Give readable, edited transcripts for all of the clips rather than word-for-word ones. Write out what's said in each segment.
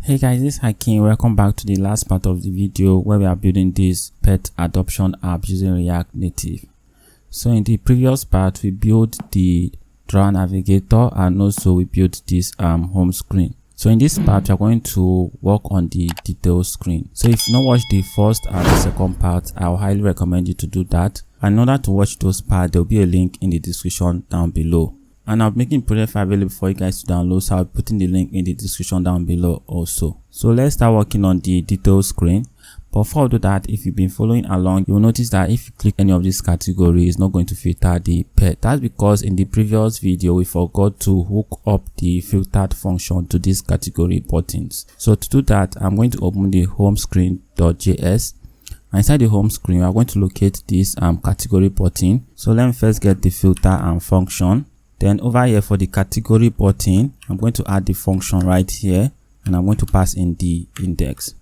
Hey guys, this is Hakim. Welcome back to the last part of the video where we are building this pet adoption app using React Native. So in the previous part, we built the drawer navigator and also we built this home screen. So in this part, we are going to work on the details screen. So if you not watch the first and the second part, I will highly recommend you to do that. And in order to watch those parts, there will be a link in the description down below. And I'll be making PDF available for you guys to download, so I'll be putting the link in the description down below also. So let's start working on the details screen. But before I do that, if you've been following along, you'll notice that if you click any of these categories, it's not going to filter the pet. That's because in the previous video, we forgot to hook up the filtered function to these category buttons. So to do that, I'm going to open the home screen.js. Inside the home screen, we are going to locate this category button. So let me first get the filter and function. Then over here for the category button, I'm going to add the function right here and I'm going to pass in the index.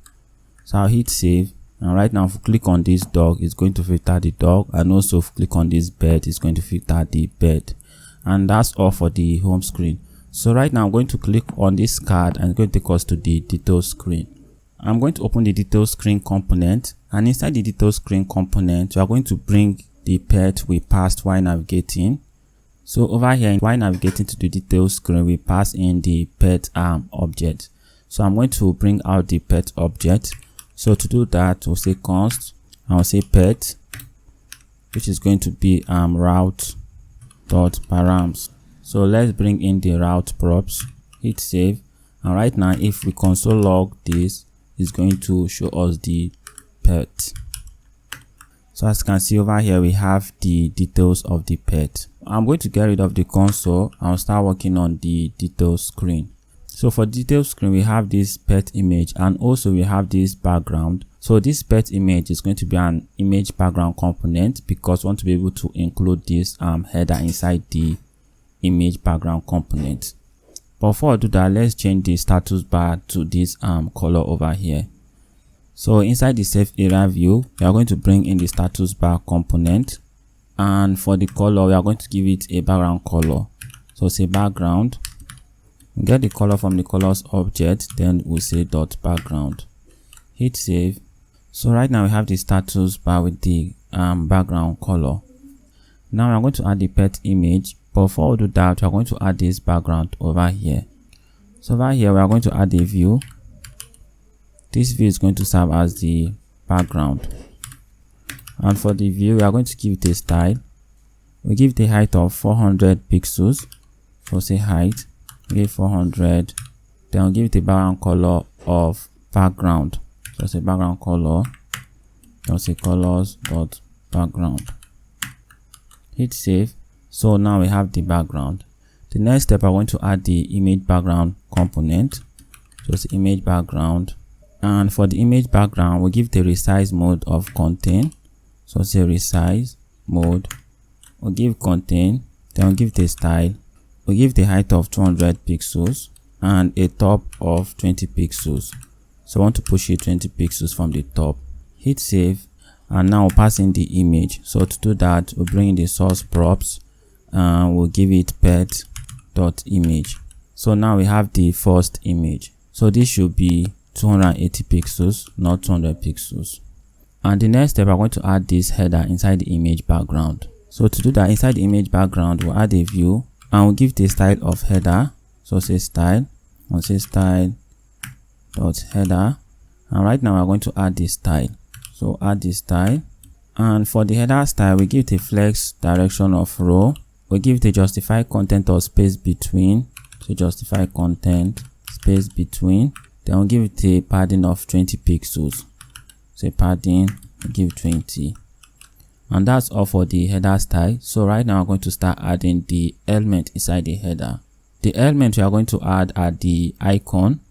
So I'll hit save, and right now if you click on this dog, it's going to filter the dog, and also if you click on this bed, it's going to filter the bed. And that's all for the home screen. So right now I'm going to click on this card and it's going to take us to the details screen. I'm going to open the details screen component, and inside the details screen component, we are going to bring the pet we passed while navigating. So over here, while navigating to the details screen, we pass in the pet object. So I'm going to bring out the pet object. So to do that, we'll say const, and we'll say pet, which is going to be route.params. So let's bring in the route props, hit save, and right now if we console log this, it's going to show us the pet. So as you can see over here, we have the details of the pet. I'm going to get rid of the console and start working on the details screen. So for details screen, we have this pet image and also we have this background. So this pet image is going to be an image background component because we want to be able to include this header inside the image background component. But before I do that, let's change the status bar to this color over here. So inside the safe area view, we are going to bring in the status bar component, and for the color, we are going to give it a background color. So say background, we get the color from the colors object, then we'll say dot background, hit save. So right now we have the status bar with the background color. Now we are going to add the pet image, but before we do that, we are going to add this background over here. So over here, we are going to add a view. This view is going to serve as the background, and for the view we are going to give it a style. We give it a height of 400 pixels, so say height, give 400, then we'll give it a background color of background, so say background color, then say colors dot background, hit save. So now we have the background. The next step, I want to add the image background component, so say image background. And for the image background, we'll give the resize mode of contain. So say resize mode. We'll give contain. Then we'll give the style. We'll give the height of 200 pixels and a top of 20 pixels. So I want to push it 20 pixels from the top. Hit save. And now we'll pass in the image. So to do that, we'll bring in the source props and we'll give it pet.image. So now we have the first image. So this should be 280 pixels, not 200 pixels. And the next step, I'm going to add this header inside the image background. So to do that, inside the image background, we'll add a view and we'll give the style of header. So say style, we'll say style dot header. And right now we're going to add this style. So add this style. And for the header style, we give it a flex direction of row. We give it a justify content or space between. So justify content, space between. Then we'll give it a padding of 20 pixels. So padding, we'll give 20. And that's all for the header style. So right now I'm going to start adding the element inside the header. The element we are going to add are the icon.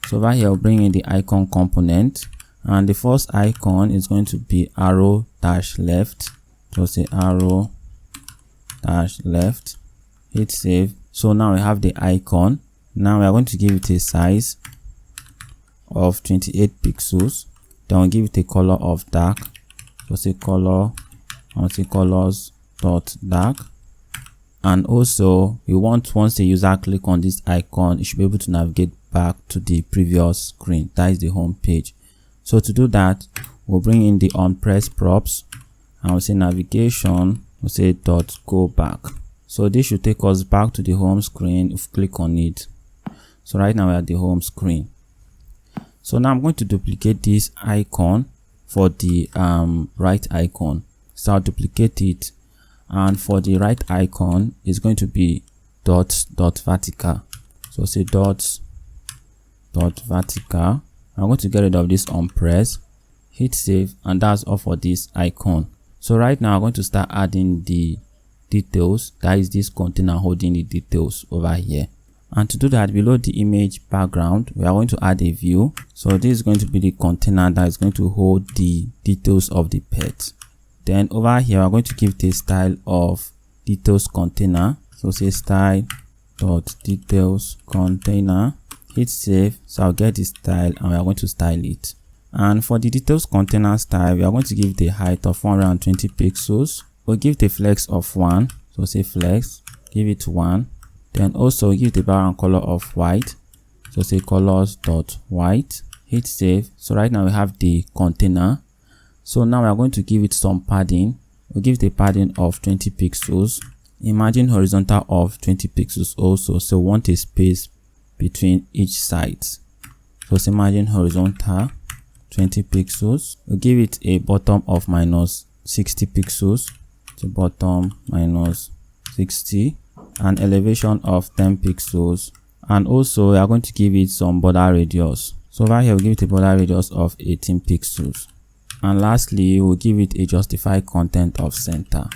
So over here, we'll bring in the icon component. And the first icon is going to be arrow dash left. So say arrow dash left. Hit save. So now we have the icon. Now we are going to give it a size of 28 pixels. Then we'll give it a color of dark. So say color, I'll say colors dot dark. And also we want, once the user click on this icon, you should be able to navigate back to the previous screen, that is the home page. So to do that, we'll bring in the unpressed props and we'll say navigation, we'll say .go back. So this should take us back to the home screen if we click on it. So right now we're at the home screen. So now I'm going to duplicate this icon for the right icon. So I'll duplicate it, and for the right icon it's going to be dot vertical. So say dot vertical. I'm going to get rid of this unpressed, hit save, and that's all for this icon. So right now I'm going to start adding the details, that is this container holding the details over here. And to do that, below the image background we are going to add a view. So this is going to be the container that is going to hold the details of the pet. Then over here we're going to give the style of details container. So say style dot details container, hit save. So I'll get the style and we are going to style it. And for the details container style, we are going to give the height of 120 pixels. We'll give the flex of 1. So say flex, give it 1. Then also give the background color of white. So say colors dot white, hit save. So right now we have the container. So now we are going to give it some padding. We'll give the padding of 20 pixels. Imagine horizontal of 20 pixels also. So we want a space between each side. So say imagine horizontal 20 pixels. We'll give it a bottom of minus 60 pixels. So bottom minus 60. An elevation of 10 pixels, and also we are going to give it some border radius. So over here we'll give it a border radius of 18 pixels, and lastly we'll give it a justify content of center.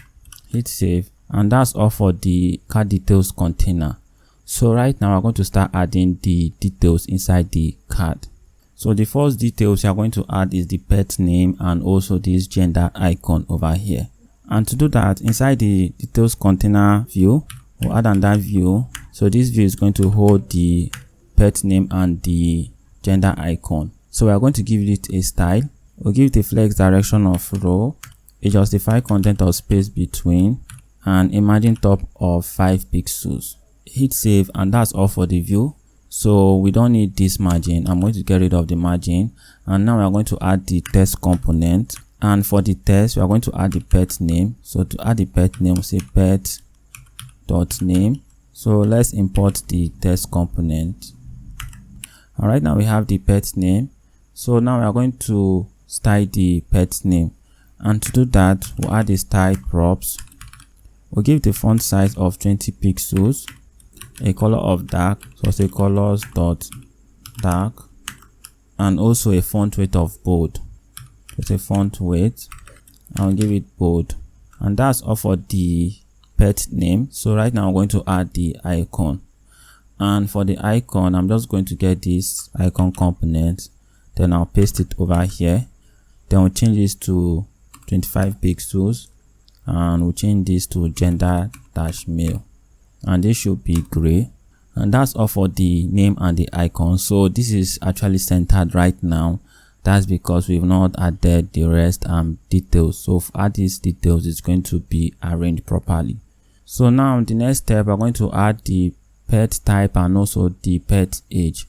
Hit save, and that's all for the card details container. So right now we're going to start adding the details inside the card. So the first details we are going to add is the pet name and also this gender icon over here. And to do that, inside the details container view, we'll add another view. So this view is going to hold the pet name and the gender icon. So we are going to give it a style. We'll give it a flex direction of row, a justify content of space between, and a margin top of 5 pixels. Hit save, and that's all for the view. So we don't need this margin. I'm going to get rid of the margin, and now we are going to add the text component. And for the text, we are going to add the pet name. So to add the pet name, we'll say pet dot name. So let's import the text component. Alright, now we have the pet name. So now we are going to style the pet name, and to do that we'll add the style props. We'll give the font size of 20 pixels, a color of dark, so say colors dot dark, and also a font weight of bold. So say font weight, I'll give it bold, and that's all for the pet name. So right now I'm going to add the icon, and for the icon I'm just going to get this icon component, then I'll paste it over here. Then we'll change this to 25 pixels, and we'll change this to gender dash male, and this should be gray. And that's all for the name and the icon. So this is actually centered right now. That's because we've not added the rest details. So if add these details, it's going to be arranged properly. So now the next step, we're going to add the pet type and also the pet age.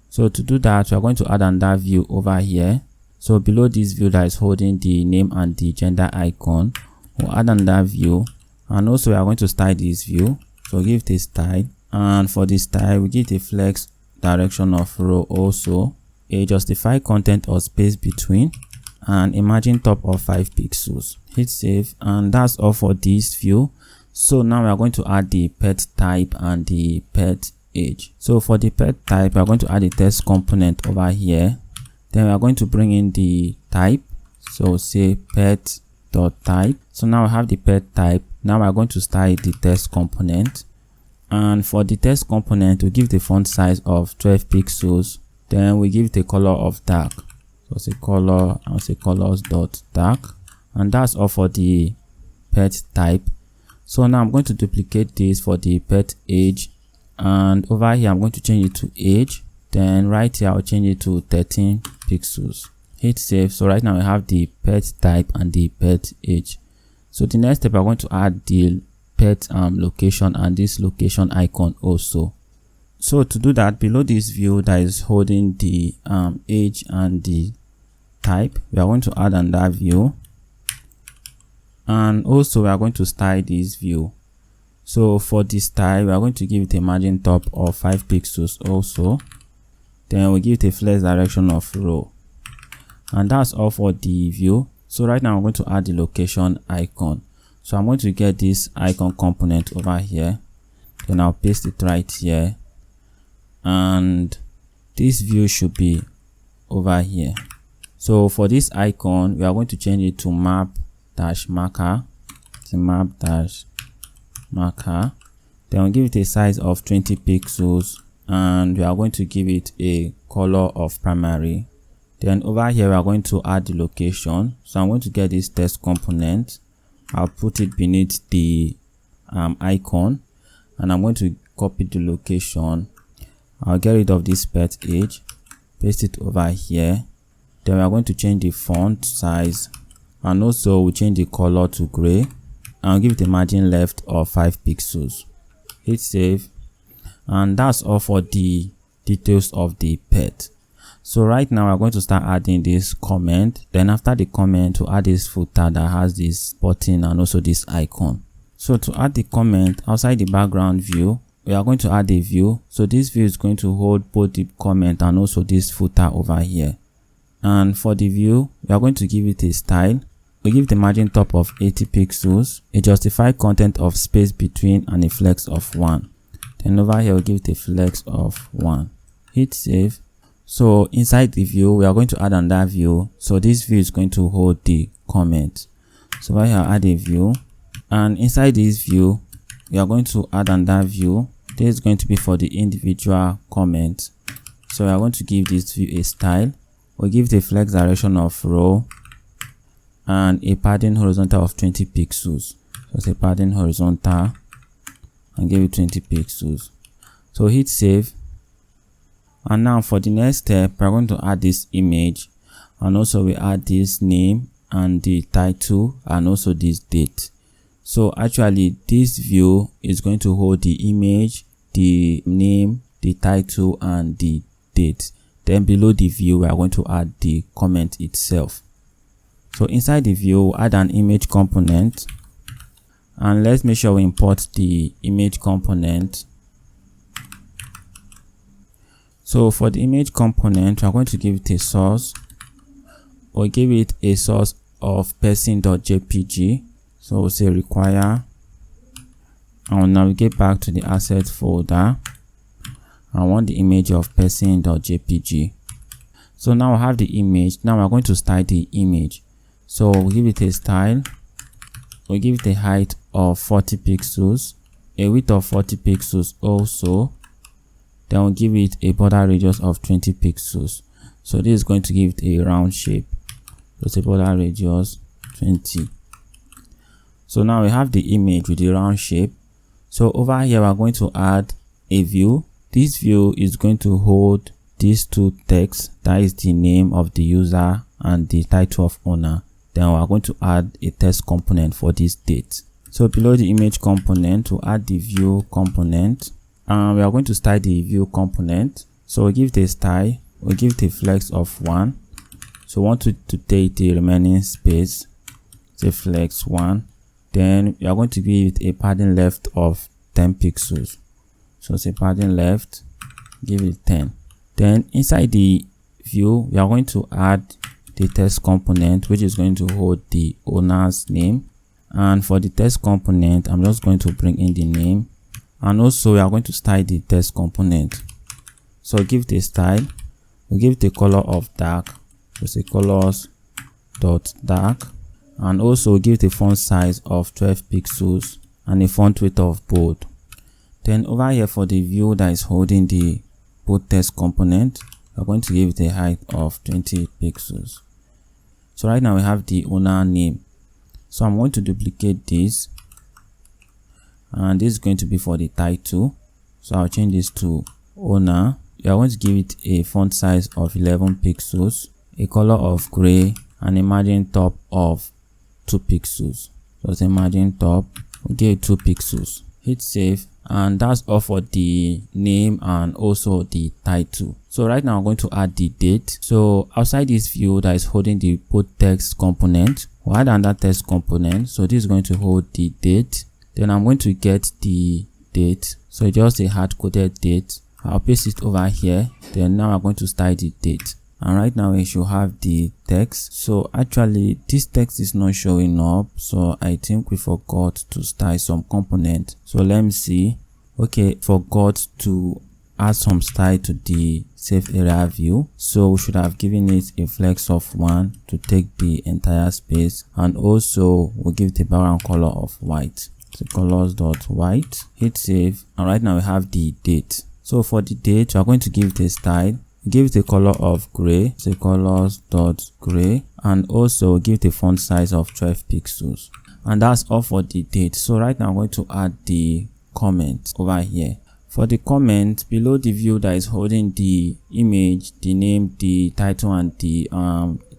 So to do that, we're going to add another view over here. So below this view that is holding the name and the gender icon, we'll add another view, and also we are going to style this view. So give it a style, and for this style we give the flex direction of row, also a justify content or space between, and a margin top of 5 pixels. Hit save, and that's all for this view. So now we are going to add the pet type and the pet age. So for the pet type, we are going to add a text component over here. Then we are going to bring in the type. So say pet dot type. So now I have the pet type. Now we are going to style the text component, and for the text component we give the font size of 12 pixels. Then we give it a color of dark. So say color, I'll say colors dot dark, and that's all for the pet type. So now I'm going to duplicate this for the pet age, and over here I'm going to change it to age. Then right here I'll change it to 13 pixels. Hit save. So right now we have the pet type and the pet age. So the next step, I'm going to add the pet location and this location icon also. So to do that, below this view that is holding the age and the type, we are going to add another view, and also we are going to style this view. So for this style, we are going to give it a margin top of 5 pixels also. Then we give it a flex direction of row, and that's all for the view. So right now I'm going to add the location icon. So I'm going to get this icon component over here, then I'll paste it right here, and this view should be over here. So for this icon, we are going to change it to map-marker, map-marker. Then we'll give it a size of 20 pixels, and we are going to give it a color of primary. Then over here we are going to add the location. So I'm going to get this text component, I'll put it beneath the icon, and I'm going to copy the location. I'll get rid of this pet age, paste it over here. Then we are going to change the font size, and also we'll change the color to gray, and I'll give it a margin left of 5 pixels. Hit save, and that's all for the details of the pet. So right now we're going to start adding this comment. Then after the comment, we'll add this footer that has this button and also this icon. So to add the comment, outside the background view, we are going to add a view. So this view is going to hold both the comment and also this footer over here. And for the view, we are going to give it a style. We give it a margin top of 80 pixels, a justified content of space between, and a flex of 1. Then over here we'll give it a flex of 1. Hit save. So inside the view, we are going to add another view. So this view is going to hold the comment. So over here I'll add a view, and inside this view we are going to add another view. This is going to be for the individual comment. So we are going to give this view a style. We'll give it a flex direction of row and a padding horizontal of 20 pixels. So say padding horizontal and give it 20 pixels. So hit save. And now for the next step, we're going to add this image, and also we add this name and the title and also this date. So actually this view is going to hold the image, the name, the title and the date. Then below the view, we are going to add the comment itself. So inside the view, we'll add an image component, and let's make sure we import the image component. So for the image component, we're going to give it a source. We'll give it a source of person.jpg. So we'll say require, and we'll navigate back to the asset folder. I want the image of person.jpg. So now I have the image. Now we're going to style the image. So we'll give it a style. We'll give it a height of 40 pixels, a width of 40 pixels also. Then we'll give it a border radius of 20 pixels. So this is going to give it a round shape. So it's a border radius 20. So now we have the image with the round shape. So over here we're going to add a view. This view is going to hold these two texts, that is the name of the user and the title of owner. Then we're going to add a text component for this date. So below the image component, we'll add the view component. And we are going to style the view component. So we'll give it a style, we'll give it a flex of 1. So we want to take the remaining space, say flex 1. Then we are going to give it a padding left of 10 pixels. So say padding left, give it 10. Then inside the view, we are going to add the text component, which is going to hold the owner's name. And for the text component, I'm just going to bring in the name. And also we are going to style the text component. So give it a style, we'll give it a color of dark, so say colors dot dark, and also give it a font size of 12 pixels and a font weight of bold. Then over here for the view that is holding the bold text component, we're going to give it a height of 20 pixels. So right now we have the owner name. So I'm going to duplicate this, and this is going to be for the title. So I'll change this to owner. We are going to give it a font size of 11 pixels, a color of gray, and a margin top of 2 pixels. So it's a margin top, we'll give it 2 pixels. hit save, and that's all for the name and also the title. So right now I'm going to add the date. So outside this view that is holding the put text component, we'll add another text component. So this is going to hold the date. Then I'm going to get the date. So just a hard-coded date. I'll paste it over here. Then now I'm going to style the date. And right now we should have the text. So actually this text is not showing up, so I think we forgot to style some component. So let me see. Okay, forgot to add some style to the save area view. So we should have given it a flex of 1 to take the entire space, and also we'll give the background color of white. So colors.white, hit save, and right now we have the date. So for the date, we are going to give it a style. Give it a color of gray, so colors.gray, and also give it a font size of 12 pixels. And that's all for the date. So right now I'm going to add the comment over here. For the comment, below the view that is holding the image, the name, the title, and the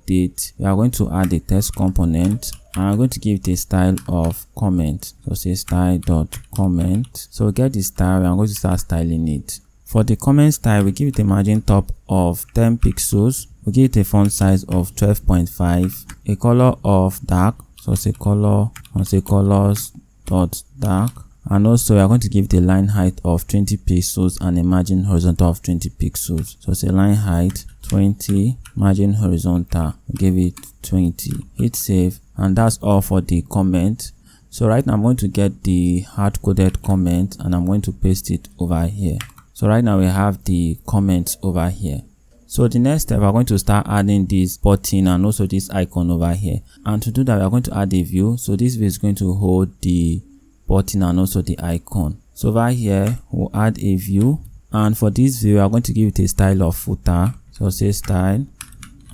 date, we are going to add a text component. And I'm going to give it a style of comment. So say style.comment. So get the style, I'm going to start styling it. For the comment style, we give it a margin top of 10 pixels. We give it a font size of 12.5, a color of dark, so say color, and say colors.dark, and also we are going to give it a line height of 20 pixels and a margin horizontal of 20 pixels. So say line height 20, margin horizontal, give it 20, hit save, and that's all for the comment. So right now I'm going to get the hard-coded comment and I'm going to paste it over here. So right now we have the comments over here. So the next step, we're going to start adding this button and also this icon over here. And to do that, we're going to add a view. So this view is going to hold the button and also the icon. So over here, we'll add a view. And for this view, we're going to give it a style of footer. So say style,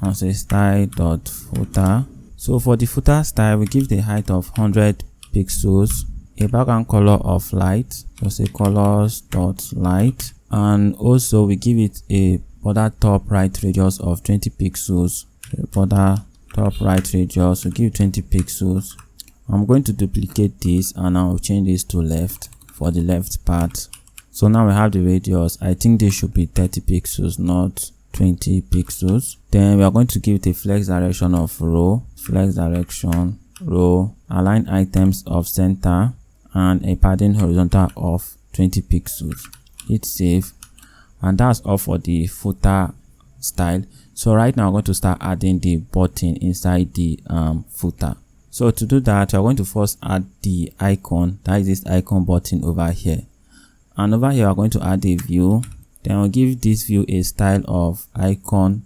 and say style.footer. So for the footer style, we give the height of 100 pixels. A background color of light, so say colors.light, and also we give it a border top right radius of 20 pixels. Border top right radius, we give 20 pixels. I'm going to duplicate this and I'll change this to left for the left part. So now we have the radius. I think this should be 30 pixels, not 20 pixels. Then we are going to give it a flex direction of row, flex direction row, align items of center, and a padding horizontal of 20 pixels. Hit save, and that's all for the footer style. So right now I'm going to start adding the button inside the footer. So to do that, we're going to first add the icon, that is this icon button over here. And over here we're going to add a view. Then we'll give this view a style of icon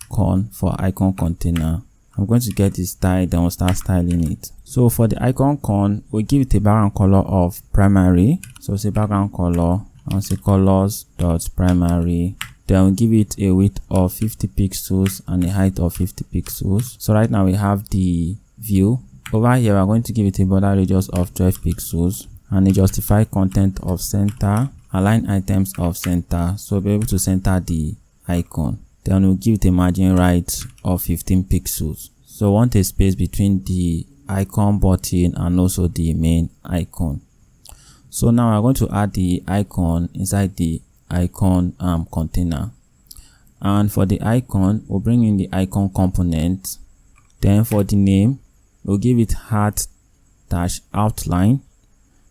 con for icon container. I'm going to get this style, then we'll start styling it. So for the icon con, we'll give it a background color of primary. So say background color, and say colors.primary. Then we'll give it a width of 50 pixels and a height of 50 pixels. So right now we have the view. Over here we're going to give it a border radius of 12 pixels and a justify content of center, align items of center, so be able to center the icon. Then we'll give it a margin right of 15 pixels. So we want a space between the icon button and also the main icon. So now we're going to add the icon inside the icon container. And for the icon, we'll bring in the icon component. Then for the name, we'll give it heart-outline.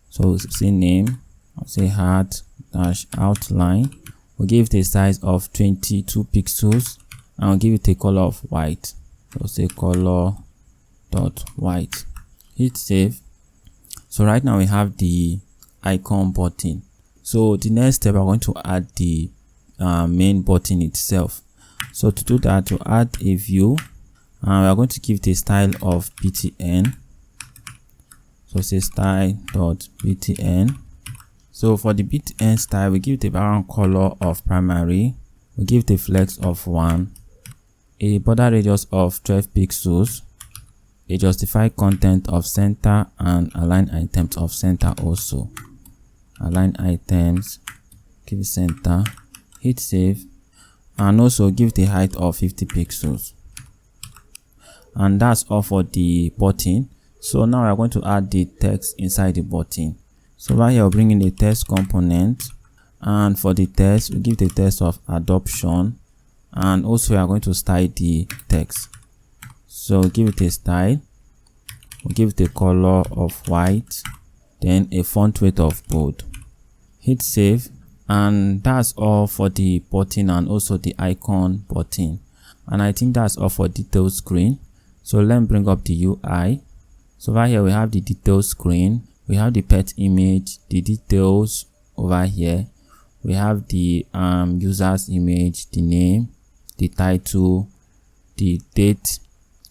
So say name, I'll say heart-outline. We'll give it a size of 22 pixels and we'll give it a color of white. So say color.white. Hit save. So right now we have the icon button. So the next step, we're going to add the main button itself. So to do that, we'll add a view and we're going to give it a style of btn. So say style.btn. So for the btn style, we give it a background color of primary. We give it a flex of 1, a border radius of 12 pixels, a justify content of center, and align items of center also. Align items, give it center, hit save, and also give it a height of 50 pixels. And that's all for the button. So now we're going to add the text inside the button. So right here, we'll bring in the text component, and for the text, we give the text of adoption, and also we are going to style the text. So give it a style, we'll give it a color of white, then a font weight of bold. Hit save, and that's all for the button and also the icon button. And I think that's all for detail screen. So let me bring up the UI. So right here we have the detail screen, we have the pet image, the details over here, we have the user's image, the name, the title, the date,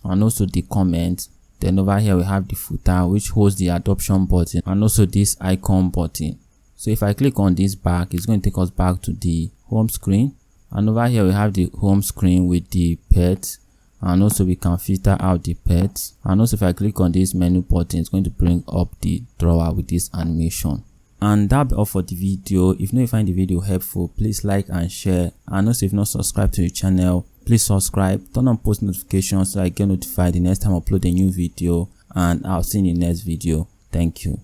and also the comment. Then over here we have the footer, which holds the adoption button, and also this icon button. So if I click on this back, it's going to take us back to the home screen, and over here we have the home screen with the pet, and also we can filter out the pets. And also if I click on this menu button, it's going to bring up the drawer with this animation. And that'll be all for the video. If you find the video helpful, please like and share. And also if you're not subscribed to the channel, please subscribe, turn on post notifications so I get notified the next time I upload a new video. And I'll see you in the next video. Thank you.